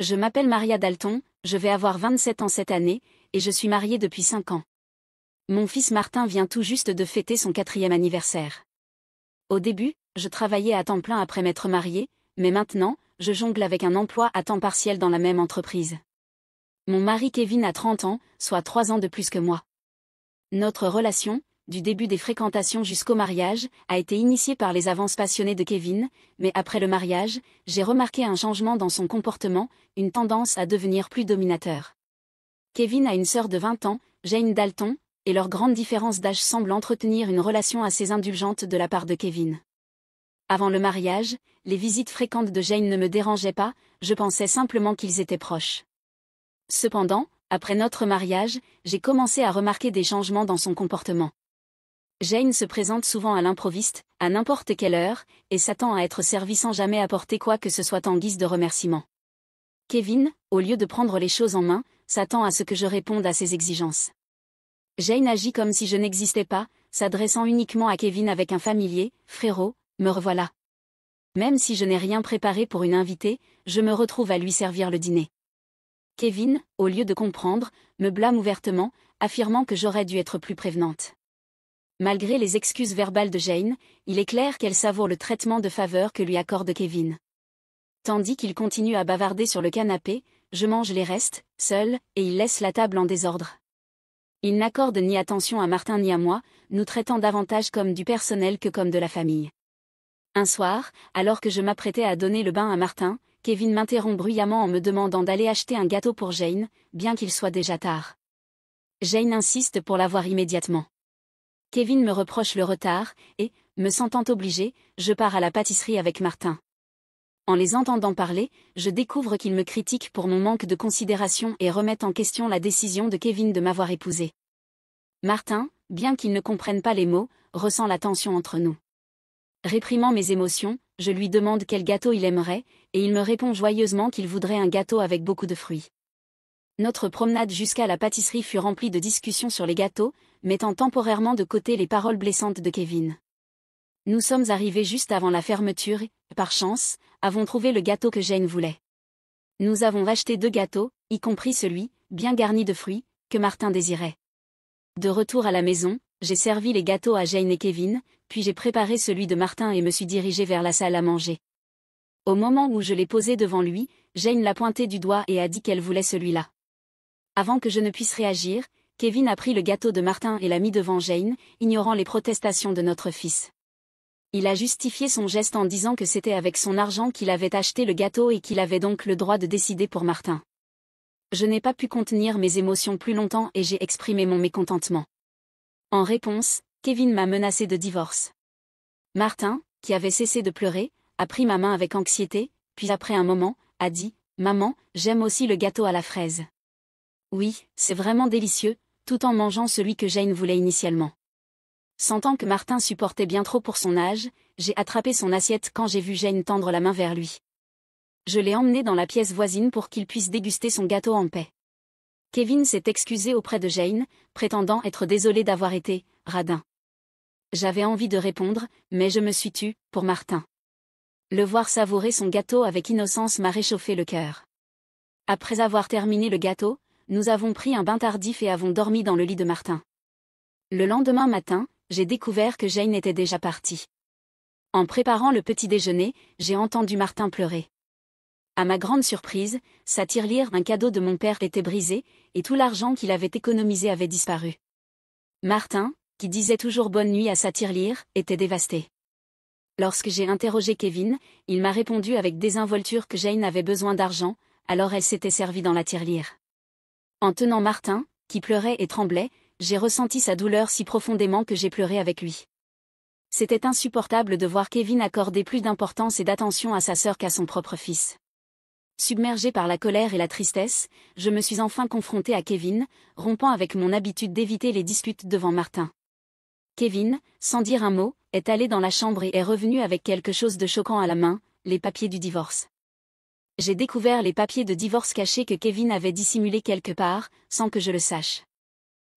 Je m'appelle Maria Dalton, je vais avoir 27 ans cette année, et je suis mariée depuis 5 ans. Mon fils Martin vient tout juste de fêter son 4e anniversaire. Au début, je travaillais à temps plein après m'être mariée, mais maintenant, je jongle avec un emploi à temps partiel dans la même entreprise. Mon mari Kevin a 30 ans, soit 3 ans de plus que moi. Notre relation, du début des fréquentations jusqu'au mariage, a été initiée par les avances passionnées de Kevin, mais après le mariage, j'ai remarqué un changement dans son comportement, une tendance à devenir plus dominateur. Kevin a une sœur de 20 ans, Jane Dalton, et leur grande différence d'âge semble entretenir une relation assez indulgente de la part de Kevin. Avant le mariage, les visites fréquentes de Jane ne me dérangeaient pas, je pensais simplement qu'ils étaient proches. Cependant, après notre mariage, j'ai commencé à remarquer des changements dans son comportement. Jane se présente souvent à l'improviste, à n'importe quelle heure, et s'attend à être servie sans jamais apporter quoi que ce soit en guise de remerciement. Kevin, au lieu de prendre les choses en main, s'attend à ce que je réponde à ses exigences. Jane agit comme si je n'existais pas, s'adressant uniquement à Kevin avec un familier, « Frérot, me revoilà ». Même si je n'ai rien préparé pour une invitée, je me retrouve à lui servir le dîner. Kevin, au lieu de comprendre, me blâme ouvertement, affirmant que j'aurais dû être plus prévenante. Malgré les excuses verbales de Jane, il est clair qu'elle savoure le traitement de faveur que lui accorde Kevin. Tandis qu'il continue à bavarder sur le canapé, je mange les restes, seul, et il laisse la table en désordre. Il n'accorde ni attention à Martin ni à moi, nous traitant davantage comme du personnel que comme de la famille. Un soir, alors que je m'apprêtais à donner le bain à Martin, Kevin m'interrompt bruyamment en me demandant d'aller acheter un gâteau pour Jane, bien qu'il soit déjà tard. Jane insiste pour l'avoir immédiatement. Kevin me reproche le retard, et, me sentant obligé, je pars à la pâtisserie avec Martin. En les entendant parler, je découvre qu'ils me critiquent pour mon manque de considération et remettent en question la décision de Kevin de m'avoir épousée. Martin, bien qu'il ne comprenne pas les mots, ressent la tension entre nous. Réprimant mes émotions, je lui demande quel gâteau il aimerait, et il me répond joyeusement qu'il voudrait un gâteau avec beaucoup de fruits. Notre promenade jusqu'à la pâtisserie fut remplie de discussions sur les gâteaux, mettant temporairement de côté les paroles blessantes de Kevin. Nous sommes arrivés juste avant la fermeture et, par chance, avons trouvé le gâteau que Jane voulait. Nous avons acheté 2 gâteaux, y compris celui, bien garni de fruits, que Martin désirait. De retour à la maison, j'ai servi les gâteaux à Jane et Kevin, puis j'ai préparé celui de Martin et me suis dirigée vers la salle à manger. Au moment où je l'ai posé devant lui, Jane l'a pointé du doigt et a dit qu'elle voulait celui-là. Avant que je ne puisse réagir, Kevin a pris le gâteau de Martin et l'a mis devant Jane, ignorant les protestations de notre fils. Il a justifié son geste en disant que c'était avec son argent qu'il avait acheté le gâteau et qu'il avait donc le droit de décider pour Martin. Je n'ai pas pu contenir mes émotions plus longtemps et j'ai exprimé mon mécontentement. En réponse, Kevin m'a menacé de divorce. Martin, qui avait cessé de pleurer, a pris ma main avec anxiété, puis après un moment, a dit « Maman, j'aime aussi le gâteau à la fraise. » Oui, c'est vraiment délicieux, tout en mangeant celui que Jane voulait initialement. Sentant que Martin supportait bien trop pour son âge, j'ai attrapé son assiette quand j'ai vu Jane tendre la main vers lui. Je l'ai emmené dans la pièce voisine pour qu'il puisse déguster son gâteau en paix. Kevin s'est excusé auprès de Jane, prétendant être désolé d'avoir été « radin ». J'avais envie de répondre, mais je me suis tue, pour Martin. Le voir savourer son gâteau avec innocence m'a réchauffé le cœur. Après avoir terminé le gâteau, nous avons pris un bain tardif et avons dormi dans le lit de Martin. Le lendemain matin, j'ai découvert que Jane était déjà partie. En préparant le petit déjeuner, j'ai entendu Martin pleurer. À ma grande surprise, sa tirelire, un cadeau de mon père, était brisée, et tout l'argent qu'il avait économisé avait disparu. Martin, qui disait toujours bonne nuit à sa tirelire, était dévasté. Lorsque j'ai interrogé Kevin, il m'a répondu avec désinvolture que Jane avait besoin d'argent, alors elle s'était servie dans la tirelire. En tenant Martin, qui pleurait et tremblait, j'ai ressenti sa douleur si profondément que j'ai pleuré avec lui. C'était insupportable de voir Kevin accorder plus d'importance et d'attention à sa sœur qu'à son propre fils. Submergé par la colère et la tristesse, je me suis enfin confronté à Kevin, rompant avec mon habitude d'éviter les disputes devant Martin. Kevin, sans dire un mot, est allé dans la chambre et est revenu avec quelque chose de choquant à la main, les papiers du divorce. J'ai découvert les papiers de divorce cachés que Kevin avait dissimulés quelque part, sans que je le sache.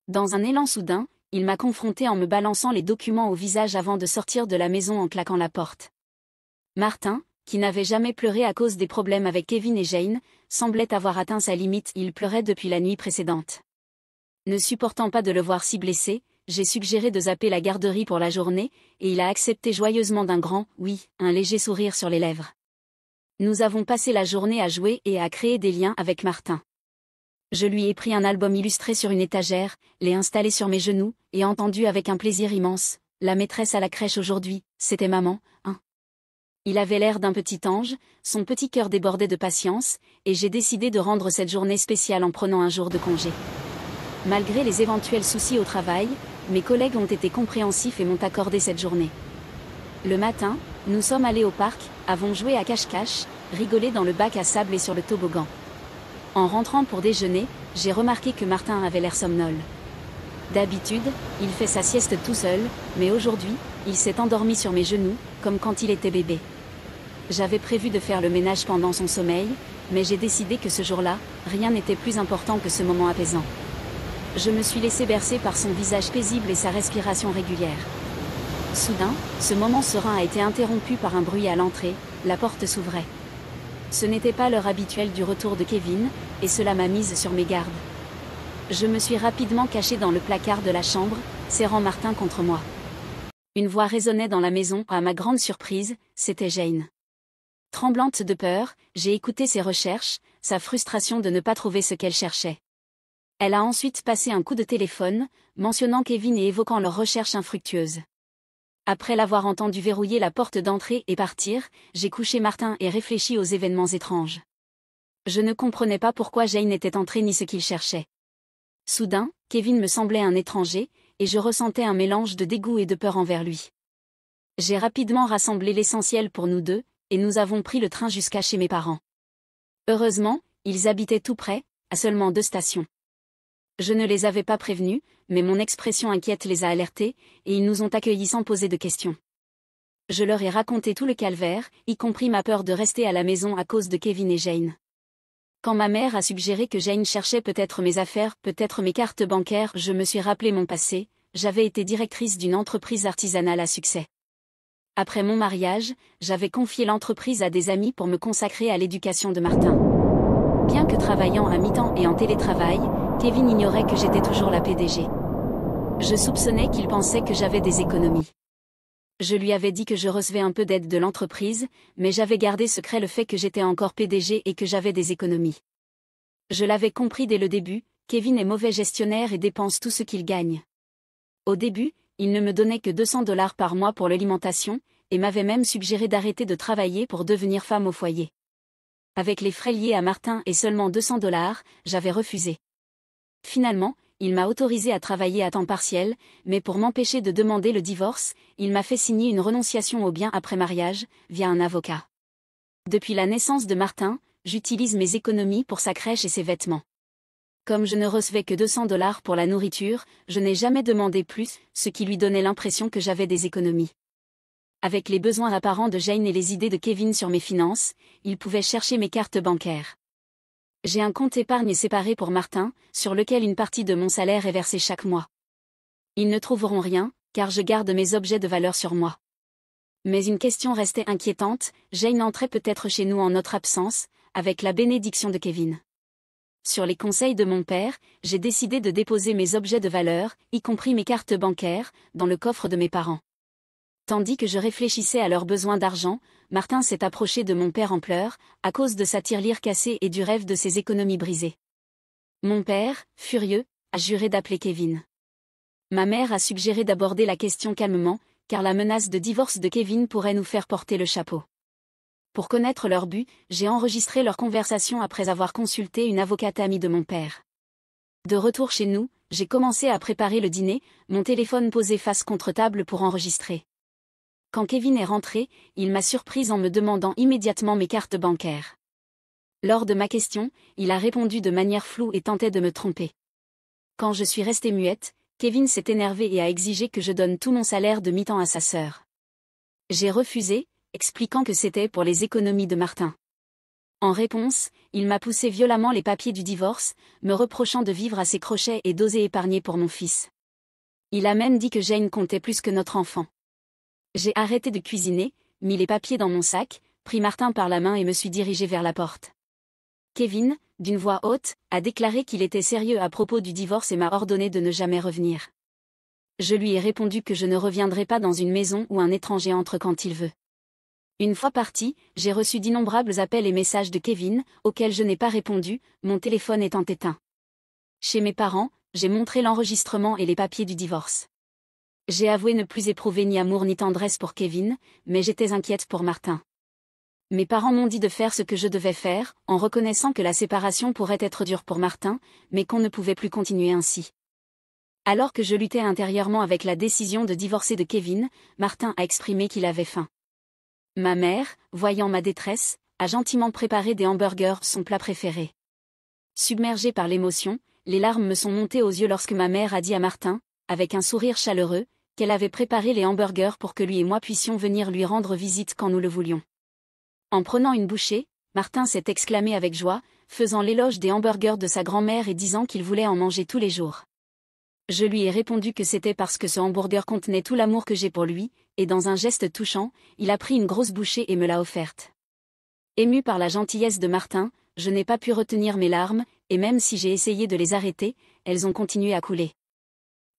Dans un élan soudain, il m'a confronté en me balançant les documents au visage avant de sortir de la maison en claquant la porte. Martin, qui n'avait jamais pleuré à cause des problèmes avec Kevin et Jane, semblait avoir atteint sa limite, il pleurait depuis la nuit précédente. Ne supportant pas de le voir si blessé, j'ai suggéré de zapper la garderie pour la journée, et il a accepté joyeusement d'un grand « oui », un léger sourire sur les lèvres. Nous avons passé la journée à jouer et à créer des liens avec Martin. Je lui ai pris un album illustré sur une étagère, l'ai installé sur mes genoux, et entendu avec un plaisir immense « La maîtresse à la crèche aujourd'hui, c'était maman, hein ?» Il avait l'air d'un petit ange, son petit cœur débordait de patience, et j'ai décidé de rendre cette journée spéciale en prenant un jour de congé. Malgré les éventuels soucis au travail, mes collègues ont été compréhensifs et m'ont accordé cette journée. Le matin, nous sommes allés au parc, avons joué à cache-cache, rigolé dans le bac à sable et sur le toboggan. En rentrant pour déjeuner, j'ai remarqué que Martin avait l'air somnole. D'habitude, il fait sa sieste tout seul, mais aujourd'hui, il s'est endormi sur mes genoux, comme quand il était bébé. J'avais prévu de faire le ménage pendant son sommeil, mais j'ai décidé que ce jour-là, rien n'était plus important que ce moment apaisant. Je me suis laissé bercer par son visage paisible et sa respiration régulière. Soudain, ce moment serein a été interrompu par un bruit à l'entrée, la porte s'ouvrait. Ce n'était pas l'heure habituelle du retour de Kevin, et cela m'a mise sur mes gardes. Je me suis rapidement cachée dans le placard de la chambre, serrant Martin contre moi. Une voix résonnait dans la maison, à ma grande surprise, c'était Jane. Tremblante de peur, j'ai écouté ses recherches, sa frustration de ne pas trouver ce qu'elle cherchait. Elle a ensuite passé un coup de téléphone, mentionnant Kevin et évoquant leurs recherches infructueuses. Après l'avoir entendu verrouiller la porte d'entrée et partir, j'ai couché Martin et réfléchi aux événements étranges. Je ne comprenais pas pourquoi Jane était entrée ni ce qu'il cherchait. Soudain, Kevin me semblait un étranger, et je ressentais un mélange de dégoût et de peur envers lui. J'ai rapidement rassemblé l'essentiel pour nous deux, et nous avons pris le train jusqu'à chez mes parents. Heureusement, ils habitaient tout près, à seulement 2 stations. Je ne les avais pas prévenus, mais mon expression inquiète les a alertés, et ils nous ont accueillis sans poser de questions. Je leur ai raconté tout le calvaire, y compris ma peur de rester à la maison à cause de Kevin et Jane. Quand ma mère a suggéré que Jane cherchait peut-être mes affaires, peut-être mes cartes bancaires, je me suis rappelé mon passé, j'avais été directrice d'une entreprise artisanale à succès. Après mon mariage, j'avais confié l'entreprise à des amis pour me consacrer à l'éducation de Martin. Bien que travaillant à mi-temps et en télétravail, Kevin ignorait que j'étais toujours la PDG. Je soupçonnais qu'il pensait que j'avais des économies. Je lui avais dit que je recevais un peu d'aide de l'entreprise, mais j'avais gardé secret le fait que j'étais encore PDG et que j'avais des économies. Je l'avais compris dès le début, Kevin est mauvais gestionnaire et dépense tout ce qu'il gagne. Au début, il ne me donnait que $200 par mois pour l'alimentation, et m'avait même suggéré d'arrêter de travailler pour devenir femme au foyer. Avec les frais liés à Martin et seulement $200, j'avais refusé. Finalement, il m'a autorisé à travailler à temps partiel, mais pour m'empêcher de demander le divorce, il m'a fait signer une renonciation aux biens après mariage, via un avocat. Depuis la naissance de Martin, j'utilise mes économies pour sa crèche et ses vêtements. Comme je ne recevais que $200 pour la nourriture, je n'ai jamais demandé plus, ce qui lui donnait l'impression que j'avais des économies. Avec les besoins apparents de Jane et les idées de Kevin sur mes finances, il pouvait chercher mes cartes bancaires. J'ai un compte épargne séparé pour Martin, sur lequel une partie de mon salaire est versée chaque mois. Ils ne trouveront rien, car je garde mes objets de valeur sur moi. Mais une question restait inquiétante, Jane entrait peut-être chez nous en notre absence, avec la bénédiction de Kevin. Sur les conseils de mon père, j'ai décidé de déposer mes objets de valeur, y compris mes cartes bancaires, dans le coffre de mes parents. Tandis que je réfléchissais à leurs besoins d'argent, Martin s'est approché de mon père en pleurs, à cause de sa tirelire cassée et du rêve de ses économies brisées. Mon père, furieux, a juré d'appeler Kevin. Ma mère a suggéré d'aborder la question calmement, car la menace de divorce de Kevin pourrait nous faire porter le chapeau. Pour connaître leur but, j'ai enregistré leur conversation après avoir consulté une avocate amie de mon père. De retour chez nous, j'ai commencé à préparer le dîner, mon téléphone posé face contre table pour enregistrer. Quand Kevin est rentré, il m'a surprise en me demandant immédiatement mes cartes bancaires. Lors de ma question, il a répondu de manière floue et tentait de me tromper. Quand je suis restée muette, Kevin s'est énervé et a exigé que je donne tout mon salaire de mi-temps à sa sœur. J'ai refusé, expliquant que c'était pour les économies de Martin. En réponse, il m'a poussé violemment les papiers du divorce, me reprochant de vivre à ses crochets et d'oser épargner pour mon fils. Il a même dit que Jane comptait plus que notre enfant. J'ai arrêté de cuisiner, mis les papiers dans mon sac, pris Martin par la main et me suis dirigée vers la porte. Kevin, d'une voix haute, a déclaré qu'il était sérieux à propos du divorce et m'a ordonné de ne jamais revenir. Je lui ai répondu que je ne reviendrai pas dans une maison où un étranger entre quand il veut. Une fois parti, j'ai reçu d'innombrables appels et messages de Kevin, auxquels je n'ai pas répondu, mon téléphone étant éteint. Chez mes parents, j'ai montré l'enregistrement et les papiers du divorce. J'ai avoué ne plus éprouver ni amour ni tendresse pour Kevin, mais j'étais inquiète pour Martin. Mes parents m'ont dit de faire ce que je devais faire, en reconnaissant que la séparation pourrait être dure pour Martin, mais qu'on ne pouvait plus continuer ainsi. Alors que je luttais intérieurement avec la décision de divorcer de Kevin, Martin a exprimé qu'il avait faim. Ma mère, voyant ma détresse, a gentiment préparé des hamburgers, son plat préféré. Submergée par l'émotion, les larmes me sont montées aux yeux lorsque ma mère a dit à Martin, avec un sourire chaleureux, qu'elle avait préparé les hamburgers pour que lui et moi puissions venir lui rendre visite quand nous le voulions. En prenant une bouchée, Martin s'est exclamé avec joie, faisant l'éloge des hamburgers de sa grand-mère et disant qu'il voulait en manger tous les jours. Je lui ai répondu que c'était parce que ce hamburger contenait tout l'amour que j'ai pour lui, et dans un geste touchant, il a pris une grosse bouchée et me l'a offerte. Ému par la gentillesse de Martin, je n'ai pas pu retenir mes larmes, et même si j'ai essayé de les arrêter, elles ont continué à couler.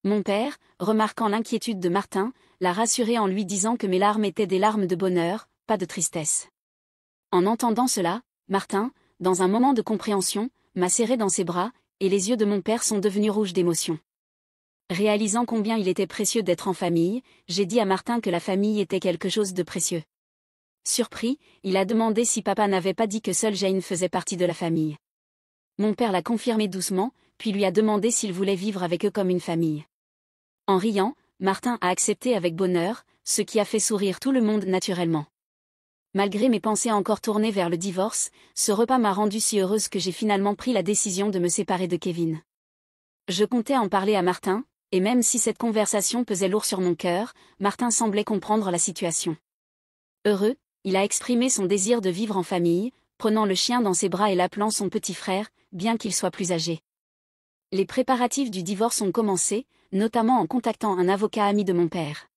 Mon père, remarquant l'inquiétude de Martin, l'a rassuré en lui disant que mes larmes étaient des larmes de bonheur, pas de tristesse. En entendant cela, Martin, dans un moment de compréhension, m'a serré dans ses bras, et les yeux de mon père sont devenus rouges d'émotion. Réalisant combien il était précieux d'être en famille, j'ai dit à Martin que la famille était quelque chose de précieux. Surpris, il a demandé si papa n'avait pas dit que seule Jane faisait partie de la famille. Mon père l'a confirmé doucement, puis lui a demandé s'il voulait vivre avec eux comme une famille. En riant, Martin a accepté avec bonheur, ce qui a fait sourire tout le monde naturellement. Malgré mes pensées encore tournées vers le divorce, ce repas m'a rendue si heureuse que j'ai finalement pris la décision de me séparer de Kevin. Je comptais en parler à Martin, et même si cette conversation pesait lourd sur mon cœur, Martin semblait comprendre la situation. Heureux, il a exprimé son désir de vivre en famille, prenant le chien dans ses bras et l'appelant son petit frère, bien qu'il soit plus âgé. Les préparatifs du divorce ont commencé, notamment en contactant un avocat ami de mon père.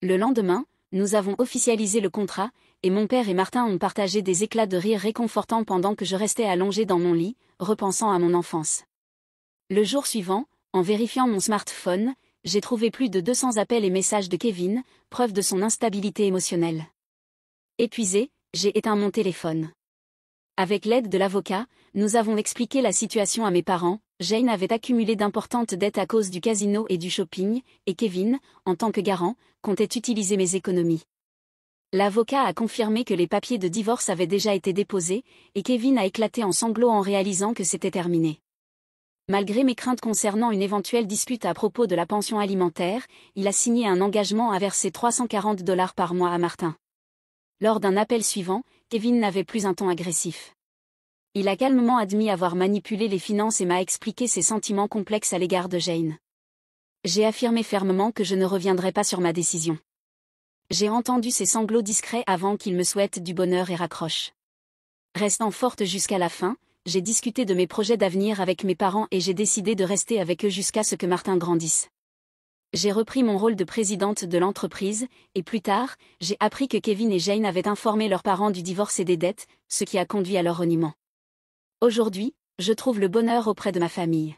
Le lendemain, nous avons officialisé le contrat, et mon père et Martin ont partagé des éclats de rire réconfortants pendant que je restais allongée dans mon lit, repensant à mon enfance. Le jour suivant, en vérifiant mon smartphone, j'ai trouvé plus de 200 appels et messages de Kevin, preuve de son instabilité émotionnelle. Épuisée, j'ai éteint mon téléphone. Avec l'aide de l'avocat, nous avons expliqué la situation à mes parents. Jane avait accumulé d'importantes dettes à cause du casino et du shopping, et Kevin, en tant que garant, comptait utiliser mes économies. L'avocat a confirmé que les papiers de divorce avaient déjà été déposés, et Kevin a éclaté en sanglots en réalisant que c'était terminé. Malgré mes craintes concernant une éventuelle dispute à propos de la pension alimentaire, il a signé un engagement à verser $340 par mois à Martin. Lors d'un appel suivant, Kevin n'avait plus un ton agressif. Il a calmement admis avoir manipulé les finances et m'a expliqué ses sentiments complexes à l'égard de Jane. J'ai affirmé fermement que je ne reviendrai pas sur ma décision. J'ai entendu ses sanglots discrets avant qu'il me souhaite du bonheur et raccroche. Restant forte jusqu'à la fin, j'ai discuté de mes projets d'avenir avec mes parents et j'ai décidé de rester avec eux jusqu'à ce que Martin grandisse. J'ai repris mon rôle de présidente de l'entreprise, et plus tard, j'ai appris que Kevin et Jane avaient informé leurs parents du divorce et des dettes, ce qui a conduit à leur reniement. Aujourd'hui, je trouve le bonheur auprès de ma famille.